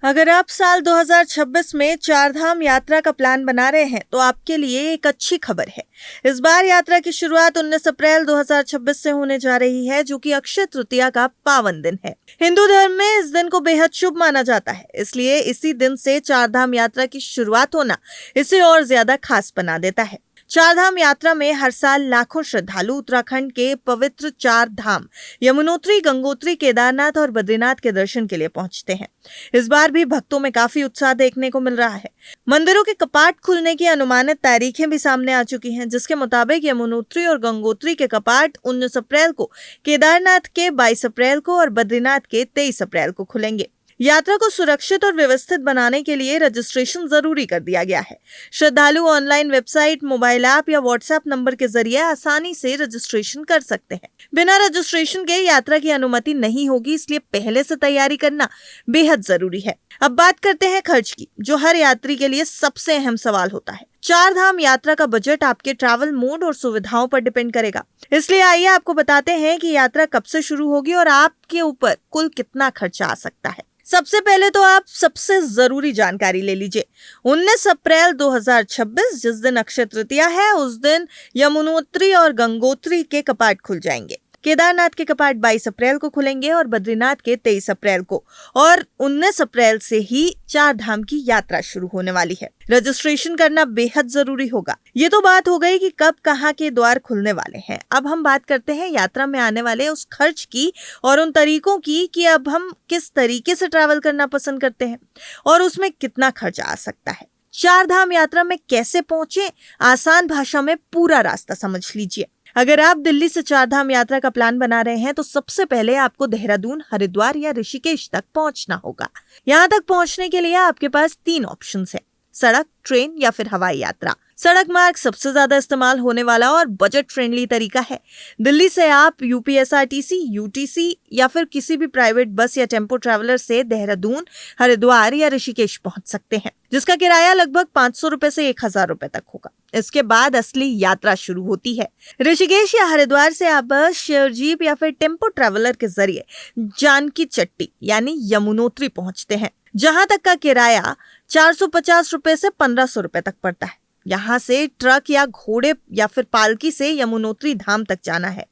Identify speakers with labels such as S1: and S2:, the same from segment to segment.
S1: अगर आप साल 2026 में चारधाम यात्रा का प्लान बना रहे हैं तो आपके लिए एक अच्छी खबर है। इस बार यात्रा की शुरुआत 19 अप्रैल 2026 से होने जा रही है, जो कि अक्षय तृतीया का पावन दिन है। हिंदू धर्म में इस दिन को बेहद शुभ माना जाता है, इसलिए इसी दिन से चारधाम यात्रा की शुरुआत होना इसे और ज्यादा खास बना देता है। चारधाम यात्रा में हर साल लाखों श्रद्धालु उत्तराखंड के पवित्र चार धाम यमुनोत्री, गंगोत्री, केदारनाथ और बद्रीनाथ के दर्शन के लिए पहुंचते हैं। इस बार भी भक्तों में काफी उत्साह देखने को मिल रहा है। मंदिरों के कपाट खुलने की अनुमानित तारीखें भी सामने आ चुकी हैं, जिसके मुताबिक यमुनोत्री और गंगोत्री के कपाट 19 अप्रैल को, केदारनाथ के 22 अप्रैल को और बद्रीनाथ के 23 अप्रैल को खुलेंगे। यात्रा को सुरक्षित और व्यवस्थित बनाने के लिए रजिस्ट्रेशन जरूरी कर दिया गया है। श्रद्धालु ऑनलाइन वेबसाइट, मोबाइल ऐप या व्हाट्सएप नंबर के जरिए आसानी से रजिस्ट्रेशन कर सकते हैं। बिना रजिस्ट्रेशन के यात्रा की अनुमति नहीं होगी, इसलिए पहले से तैयारी करना बेहद जरूरी है। अब बात करते हैं खर्च की, जो हर यात्री के लिए सबसे अहम सवाल होता है। चार धाम यात्रा का बजट आपके ट्रैवल मोड और सुविधाओं पर डिपेंड करेगा, इसलिए आइए आपको बताते हैं कि यात्रा कब से शुरू होगी और आपके ऊपर कुल कितना खर्चा आ सकता है। सबसे पहले तो आप सबसे जरूरी जानकारी ले लीजिए। 19 अप्रैल 2026, जिस दिन अक्षय तृतीया है, उस दिन यमुनोत्री और गंगोत्री के कपाट खुल जाएंगे। केदारनाथ के कपाट 22 अप्रैल को खुलेंगे और बद्रीनाथ के 23 अप्रैल को, और 19 अप्रैल से ही चार धाम की यात्रा शुरू होने वाली है। रजिस्ट्रेशन करना बेहद जरूरी होगा। ये तो बात हो गई कि कब कहाँ के द्वार खुलने वाले हैं। अब हम बात करते हैं यात्रा में आने वाले उस खर्च की और उन तरीकों की कि अब हम किस तरीके से ट्रैवल करना पसंद करते हैं और उसमें कितना खर्च आ सकता है। चार धाम यात्रा में कैसे पहुंचे, आसान भाषा में पूरा रास्ता समझ लीजिए। अगर आप दिल्ली से चारधाम यात्रा का प्लान बना रहे हैं तो सबसे पहले आपको देहरादून, हरिद्वार या ऋषिकेश तक पहुंचना होगा। यहाँ तक पहुंचने के लिए आपके पास 3 ऑप्शंस हैं: सड़क, ट्रेन या फिर हवाई यात्रा। सड़क मार्ग सबसे ज्यादा इस्तेमाल होने वाला और बजट फ्रेंडली तरीका है। दिल्ली से आप यूपीएसआरटीसी, यूटीसी या फिर किसी भी प्राइवेट बस या टेम्पो ट्रैवलर से देहरादून, हरिद्वार या ऋषिकेश पहुंच सकते हैं, जिसका किराया लगभग 500 रुपए से 1000 रुपए तक होगा। इसके बाद असली यात्रा शुरू होती है। ऋषिकेश या हरिद्वार से आप बस, शेयर जीप या फिर टेम्पो ट्रैवलर के जरिए जानकी चट्टी यानी यमुनोत्री पहुंचते हैं, जहां तक का किराया 450 रुपए से 1500 रुपए तक पड़ता है। यहाँ से ट्रक या घोड़े या फिर पालकी से यमुनोत्री धाम तक जाना है।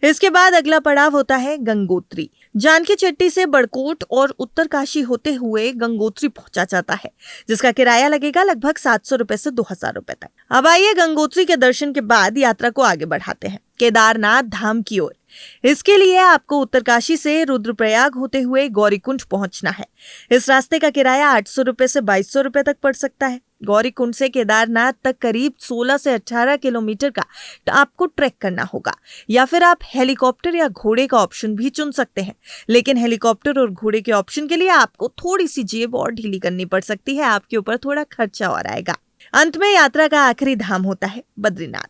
S1: इसके बाद अगला पड़ाव होता है गंगोत्री। जानकी चट्टी से बड़कोट और उत्तरकाशी होते हुए गंगोत्री पहुंचा जाता है, जिसका किराया लगेगा लगभग 700 रुपए से 2000 रुपए तक। अब आइए गंगोत्री के दर्शन के बाद यात्रा को आगे बढ़ाते हैं केदारनाथ धाम की ओर। इसके लिए आपको उत्तरकाशी से रुद्रप्रयाग होते हुए गौरीकुंड पहुंचना है। इस रास्ते का किराया 800 रुपए से 2200 रुपए तक पड़ सकता है। गौरीकुंड से केदारनाथ तक करीब 16 से 18 किलोमीटर का आपको ट्रैक करना होगा, या फिर आप हेलीकॉप्टर या घोड़े का ऑप्शन भी चुन सकते हैं। लेकिन हेलीकॉप्टर और घोड़े के ऑप्शन के लिए आपको थोड़ी सी जेब और ढीली करनी पड़ सकती है, आपके ऊपर थोड़ा खर्चा और आएगा। अंत में यात्रा का आखिरी धाम होता है बद्रीनाथ।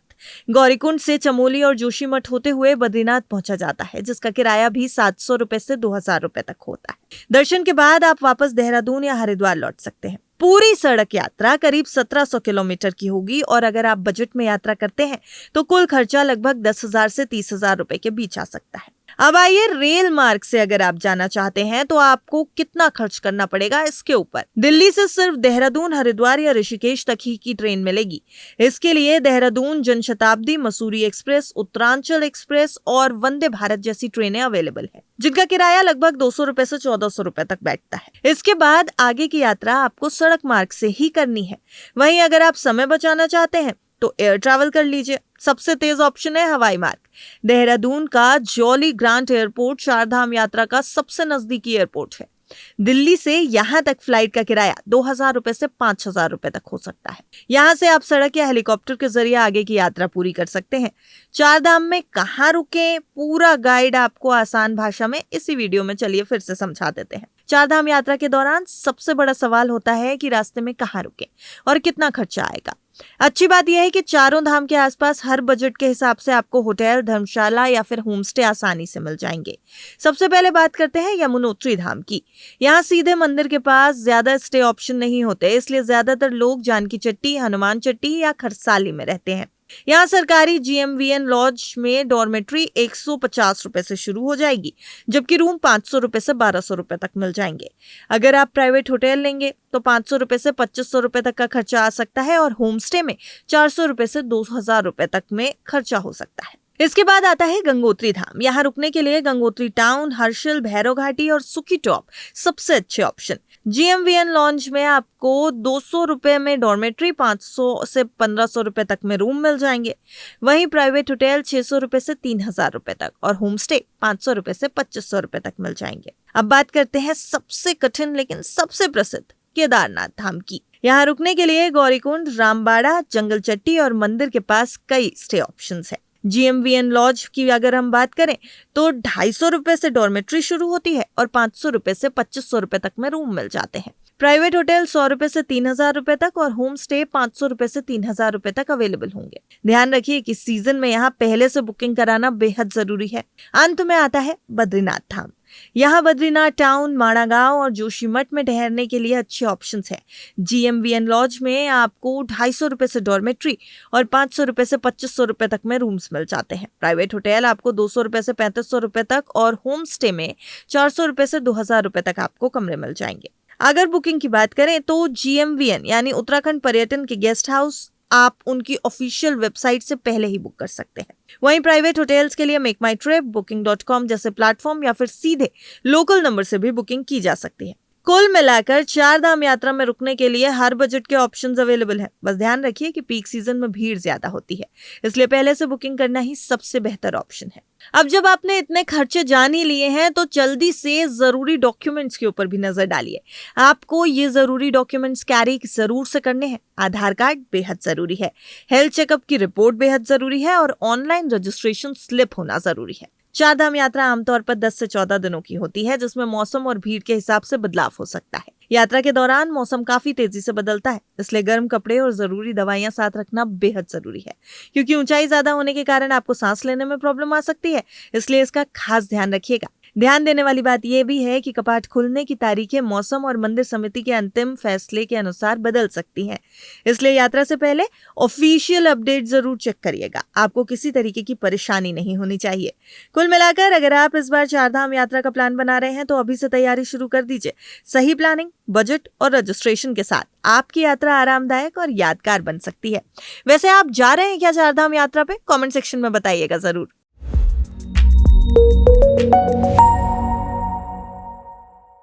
S1: गौरीकुंड से चमोली और जोशीमठ होते हुए बद्रीनाथ पहुंचा जाता है, जिसका किराया भी 700 रुपए से 2000 रुपए तक होता है। दर्शन के बाद आप वापस देहरादून या हरिद्वार लौट सकते हैं। पूरी सड़क यात्रा करीब 1700 किलोमीटर की होगी, और अगर आप बजट में यात्रा करते हैं तो कुल खर्चा लगभग 10,000 से 30,000 रुपए के बीच आ सकता है। अब आइए रेल मार्ग से अगर आप जाना चाहते हैं तो आपको कितना खर्च करना पड़ेगा इसके ऊपर। दिल्ली से सिर्फ देहरादून, हरिद्वार या ऋषिकेश तक ही की ट्रेन मिलेगी। इसके लिए देहरादून जनशताब्दी, मसूरी एक्सप्रेस, उत्तरांचल एक्सप्रेस और वंदे भारत जैसी ट्रेनें अवेलेबल है, जिनका किराया लगभग 200 रुपए से 1400 रुपए तक बैठता है। इसके बाद आगे की यात्रा आपको सड़क मार्ग से ही करनी है। वहीं अगर आप समय बचाना चाहते हैं तो एयर ट्रैवल कर लीजिए। सबसे तेज ऑप्शन है हवाई मार्ग। देहरादून का जॉली ग्रांट एयरपोर्ट चारधाम यात्रा का सबसे नजदीकी एयरपोर्ट है। दिल्ली से यहाँ तक फ्लाइट का किराया 2000 रुपए से 5000 रुपए तक हो सकता है। यहाँ से आप सड़क या हेलीकॉप्टर के जरिए आगे की यात्रा पूरी कर सकते हैं। चारधाम में कहाँ रुके, पूरा गाइड आपको आसान भाषा में इसी वीडियो में चलिए फिर से समझा देते हैं। चारधाम यात्रा के दौरान सबसे बड़ा सवाल होता है कि रास्ते में कहाँ रुके और कितना खर्चा आएगा। अच्छी बात यह है कि चारों धाम के आसपास हर बजट के हिसाब से आपको होटल, धर्मशाला या फिर होम स्टे आसानी से मिल जाएंगे। सबसे पहले बात करते हैं यमुनोत्री धाम की। यहाँ सीधे मंदिर के पास ज्यादा स्टे ऑप्शन नहीं होते, इसलिए ज्यादातर लोग जानकी चट्टी, हनुमान चट्टी या खरसाली में रहते हैं। यहाँ सरकारी GMVN लॉज में डॉर्मेट्री 150 रुपए से शुरू हो जाएगी, जबकि रूम 500 रुपए से 1200 रुपए तक मिल जाएंगे। अगर आप प्राइवेट होटल लेंगे तो 500 रुपए से 2500 रुपए तक का खर्चा आ सकता है और होम स्टे में 400 रुपए से 2000 रुपए तक में खर्चा हो सकता है। इसके बाद आता है गंगोत्री धाम। यहाँ रुकने के लिए गंगोत्री टाउन, हर्षिल, भैरव घाटी और सुखी टॉप सबसे अच्छे ऑप्शन। GMVN लॉन्ज में आपको 200 रुपए में डॉर्मेट्री, 500 से 1500 रुपए तक में रूम मिल जाएंगे। वहीं प्राइवेट होटल 600 रुपए से 3000 रुपए तक और होम स्टे 500 रुपए से 2500 रुपए तक मिल जाएंगे। अब बात करते हैं सबसे कठिन लेकिन सबसे प्रसिद्ध केदारनाथ धाम की। यहाँ रुकने के लिए गौरीकुंड, रामबाड़ा, जंगल चट्टी और मंदिर के पास कई स्टे ऑप्शंस है। GMVN लॉज की अगर हम बात करें तो 250 रुपए से डॉर्मेट्री शुरू होती है और 500 रुपए से 2500 रुपए तक में रूम मिल जाते हैं। प्राइवेट होटल 100 रुपए से 3000 रुपए तक और होम स्टे 500 रुपए से 3000 रुपए तक अवेलेबल होंगे। ध्यान रखिए कि सीजन में यहाँ पहले से बुकिंग कराना बेहद जरूरी है। अंत में आता है बद्रीनाथ धाम। यहाँ बद्रीनाथ टाउन, माणागांव और जोशीमठ में ठहरने के लिए अच्छे ऑप्शंस हैं। GMVN लॉज में आपको 250 रुपए से डॉर्मेट्री और 500 रुपए से 2500 रुपए तक में रूम्स मिल जाते हैं। प्राइवेट होटल आपको 200 रुपए से 3500 रुपए तक और होम स्टे में 400 रुपए से 2000 रुपए तक आपको कमरे मिल जाएंगे। अगर बुकिंग की बात करें तो GMVN यानी उत्तराखंड पर्यटन के गेस्ट हाउस आप उनकी ऑफिशियल वेबसाइट से पहले ही बुक कर सकते हैं। वहीं प्राइवेट होटल्स के लिए मेक माई ट्रिप, booking.com जैसे प्लेटफॉर्म या फिर सीधे लोकल नंबर से भी बुकिंग की जा सकती है। कुल मिलाकर 4 धाम यात्रा में रुकने के लिए हर बजट के ऑप्शंस अवेलेबल हैं। बस ध्यान रखिए कि पीक सीजन में भीड़ ज्यादा होती है, इसलिए पहले से बुकिंग करना ही सबसे बेहतर ऑप्शन है। अब जब आपने इतने खर्चे जान ही लिए हैं तो जल्दी से जरूरी डॉक्यूमेंट्स के ऊपर भी नजर डालिए। आपको ये जरूरी डॉक्यूमेंट्स कैरी जरूर से करने हैं। आधार कार्ड बेहद जरूरी है, हेल्थ चेकअप की रिपोर्ट बेहद जरूरी है और ऑनलाइन रजिस्ट्रेशन स्लिप होना जरूरी है। 4 धाम यात्रा आमतौर पर 10 से 14 दिनों की होती है, जिसमें मौसम और भीड़ के हिसाब से बदलाव हो सकता है। यात्रा के दौरान मौसम काफी तेजी से बदलता है, इसलिए गर्म कपड़े और जरूरी दवाइयां साथ रखना बेहद जरूरी है, क्योंकि ऊंचाई ज्यादा होने के कारण आपको सांस लेने में प्रॉब्लम आ सकती है, इसलिए इसका खास ध्यान रखिएगा। ध्यान देने वाली बात यह भी है कि कपाट खुलने की तारीखें मौसम और मंदिर समिति के अंतिम फैसले के अनुसार बदल सकती हैं, इसलिए यात्रा से पहले ऑफिशियल अपडेट जरूर चेक करिएगा। आपको किसी तरीके की परेशानी नहीं होनी चाहिए। कुल मिलाकर अगर आप इस बार 4 धाम यात्रा का प्लान बना रहे हैं तो अभी से तैयारी शुरू कर दीजिए। सही प्लानिंग, बजट और रजिस्ट्रेशन के साथ आपकी यात्रा आरामदायक और यादगार बन सकती है। वैसे आप जा रहे हैं क्या 4 धाम यात्रा पे? कमेंट सेक्शन में बताइएगा जरूर।